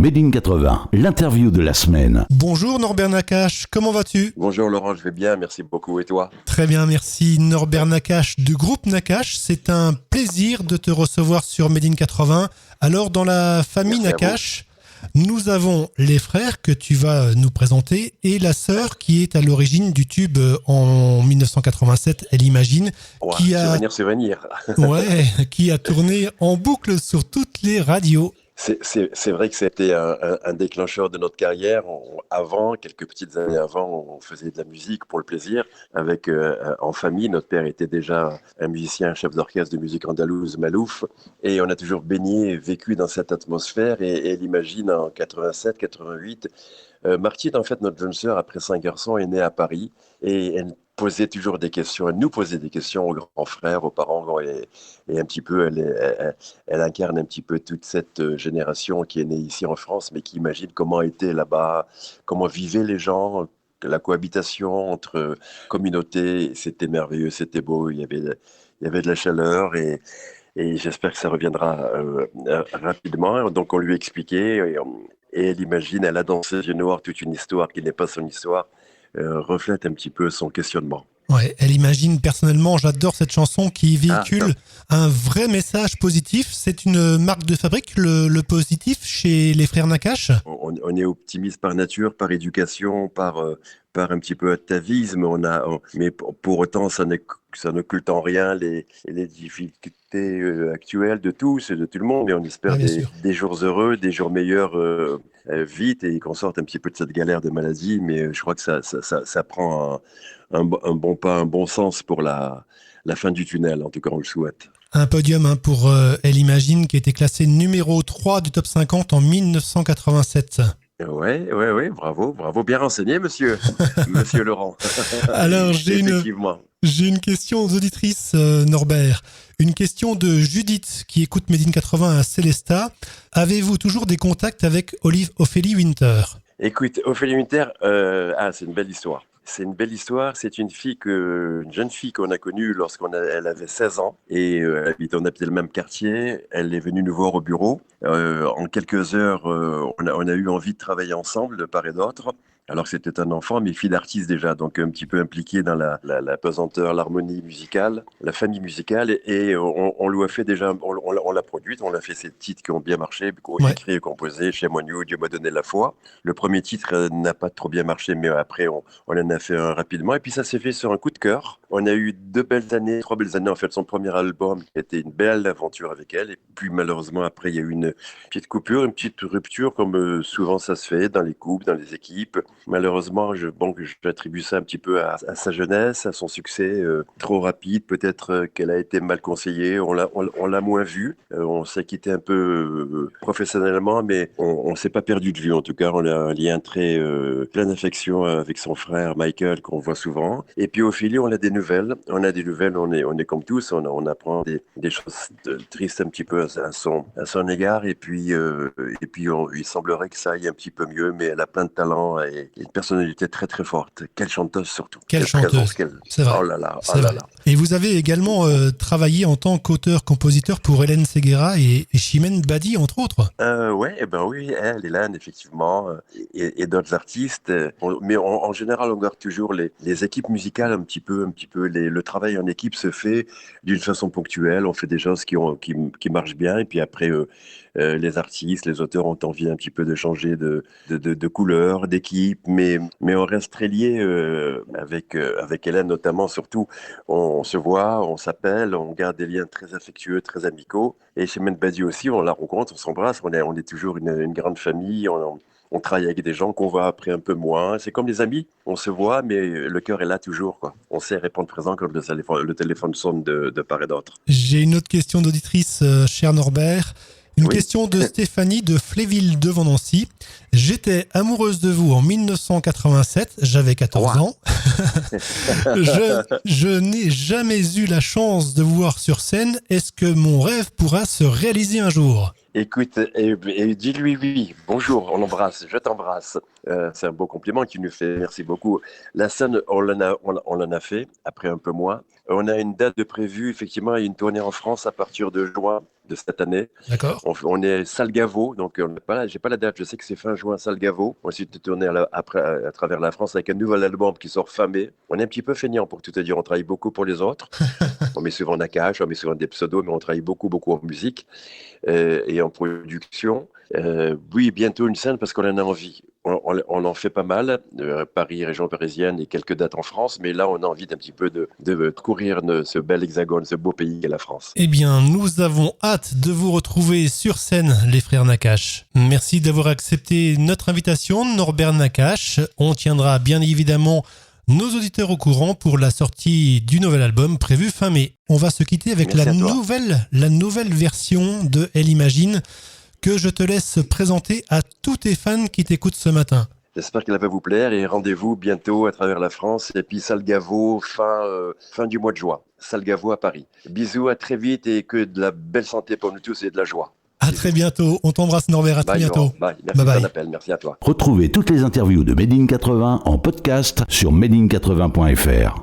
Made in 80, l'interview de la semaine. Bonjour Norbert Nakache, comment vas-tu ? Bonjour Laurent, je vais bien, merci beaucoup. Et toi ? Très bien, merci. Norbert Nakache du groupe Nakache, c'est un plaisir de te recevoir sur Made in 80. Alors dans la famille Merci Nakache, nous avons les frères que tu vas nous présenter et la sœur qui est à l'origine du tube en 1987, Elle Imagine, qui a qui a tourné en boucle sur toutes les radios. C'est vrai que c'était un déclencheur de notre carrière. Quelques petites années avant, on faisait de la musique pour le plaisir avec en famille. Notre père était déjà un musicien, chef d'orchestre de musique andalouse, Malouf, et on a toujours baigné et vécu dans cette atmosphère. Et Elle Imagine en 87, 88. Martine, en fait, notre jeune sœur, après 5 garçons, est née à Paris et elle posait toujours des questions. Elle nous posait des questions aux grands frères, aux parents, et un petit peu, elle incarne un petit peu toute cette génération qui est née ici en France, mais qui imagine comment était là-bas, comment vivaient les gens, la cohabitation entre communautés. C'était merveilleux, c'était beau, il y avait de la chaleur et j'espère que ça reviendra rapidement. Donc on lui expliquait et Elle Imagine, elle a dans ses yeux noirs toute une histoire qui n'est pas son histoire, reflète un petit peu son questionnement. Ouais, Elle Imagine, personnellement, j'adore cette chanson qui véhicule un vrai message positif. C'est une marque de fabrique, le positif, chez les frères Nakache. On est optimiste par nature, par éducation, par un petit peu atavisme. Mais pour autant, ça n'occulte en rien les difficultés actuelles de tous et de tout le monde. Et on espère des jours heureux, des jours meilleurs vite et qu'on sorte un petit peu de cette galère de maladie. Mais je crois que ça prend un bon pas, un bon sens pour la fin du tunnel. En tout cas, on le souhaite. Un podium pour Elle Imagine qui a été classé numéro 3 du top 50 en 1987. Ouais, bravo, bien renseigné, monsieur Laurent. Alors, j'ai une question aux auditrices, Norbert. Une question de Judith qui écoute Made in 80 à Célestat. Avez-vous toujours des contacts avec Ophélie Winter ? Écoute, Ophélie Winter, c'est une belle histoire. C'est une belle histoire. C'est une jeune fille qu'on a connue elle avait 16 ans et on habitait le même quartier. Elle est venue nous voir au bureau. En quelques heures, on a eu envie de travailler ensemble de part et d'autre. Alors que c'était un enfant, mais fille d'artiste déjà, donc un petit peu impliqué dans la pesanteur, l'harmonie musicale, la famille musicale. Et on lui a fait déjà, on l'a produite, on l'a fait ces titres qui ont bien marché, écrit et composé, Chez Moignou, Dieu m'a donné la foi. Le premier titre n'a pas trop bien marché, mais après on en a fait un rapidement. Et puis ça s'est fait sur un coup de cœur. On a eu 3 belles années, en fait, son premier album qui a été une belle aventure avec elle. Et puis malheureusement, après, il y a eu une petite coupure, une petite rupture, comme souvent ça se fait dans les couples, dans les équipes. Malheureusement, j'attribue ça un petit peu à sa jeunesse, à son succès trop rapide. Peut-être qu'elle a été mal conseillée, on l'a moins vue. On s'est quitté un peu professionnellement, mais on s'est pas perdu de vue. En tout cas, on a un lien très plein d'affection avec son frère Michael, qu'on voit souvent. Et puis Ophélie, on a des nouvelles. On est comme tous, on apprend des choses tristes un petit peu à son égard. Et puis il semblerait que ça aille un petit peu mieux, mais elle a plein de talent et une personnalité très très forte. Quelle chanteuse surtout. Quelle chanteuse. C'est vrai. Oh là là. Et vous avez également travaillé en tant qu'auteur-compositeur pour Hélène Ségera et Chimène Badi, entre autres. Oui, elle, Hélène, effectivement, et d'autres artistes. Mais en général, on garde toujours les équipes musicales un petit peu. Le travail en équipe se fait d'une façon ponctuelle. On fait des choses qui marchent bien. Et puis après, les artistes, les auteurs ont envie un petit peu de changer de couleur, d'équipe. Mais on reste très liés avec Hélène, notamment, surtout. On se voit, on s'appelle, on garde des liens très affectueux, très amicaux. Et chez Badi aussi, on la rencontre, on s'embrasse. On est toujours une grande famille. On travaille avec des gens qu'on voit après un peu moins. C'est comme des amis, on se voit, mais le cœur est là toujours, quoi. On sait répondre présent quand le téléphone sonne de part et d'autre. J'ai une autre question d'auditrice, cher Norbert. Une question de Stéphanie de Fléville devant Nancy. J'étais amoureuse de vous en 1987, j'avais 14 ans. Je n'ai jamais eu la chance de vous voir sur scène. Est-ce que mon rêve pourra se réaliser un jour ? Écoute, et dis-lui oui. Bonjour, on l'embrasse, je t'embrasse. C'est un beau compliment qu'il nous fait. Merci beaucoup. La scène, on l'en a fait, après un peu moins. On a une date de prévue, effectivement, il y a une tournée en France à partir de juin de cette année. D'accord. On est Salgavo, donc j'ai pas la date, je sais que c'est fin juin Salgavo. Ensuite, de tourner après, à travers la France avec un nouvel album qui sort fin mai. On est un petit peu feignant pour tout te dire, on travaille beaucoup pour les autres. On met souvent Nakash, on met souvent des pseudos, mais on travaille beaucoup, beaucoup en musique et en production. Oui, bientôt une scène parce qu'on en a envie. On en fait pas mal, Paris, région parisienne et quelques dates en France, mais là on a envie d'un petit peu de courir ce bel hexagone, ce beau pays qu'est la France. Eh bien, nous avons hâte de vous retrouver sur scène, les frères Nakash. Merci d'avoir accepté notre invitation, Norbert Nakash. On tiendra bien évidemment nos auditeurs au courant pour la sortie du nouvel album prévu fin mai. On va se quitter avec la nouvelle version de Elle Imagine que je te laisse présenter à tous tes fans qui t'écoutent ce matin. J'espère qu'elle va vous plaire et rendez-vous bientôt à travers la France et puis Salgavo fin du mois de juin. Salgavo à Paris. Bisous, à très vite et que de la belle santé pour nous tous et de la joie. À très bientôt. On t'embrasse Norbert, à très bientôt. Bye. Merci de ton appel, merci à toi. Retrouvez toutes les interviews de Made in 80 en podcast sur made in80.fr.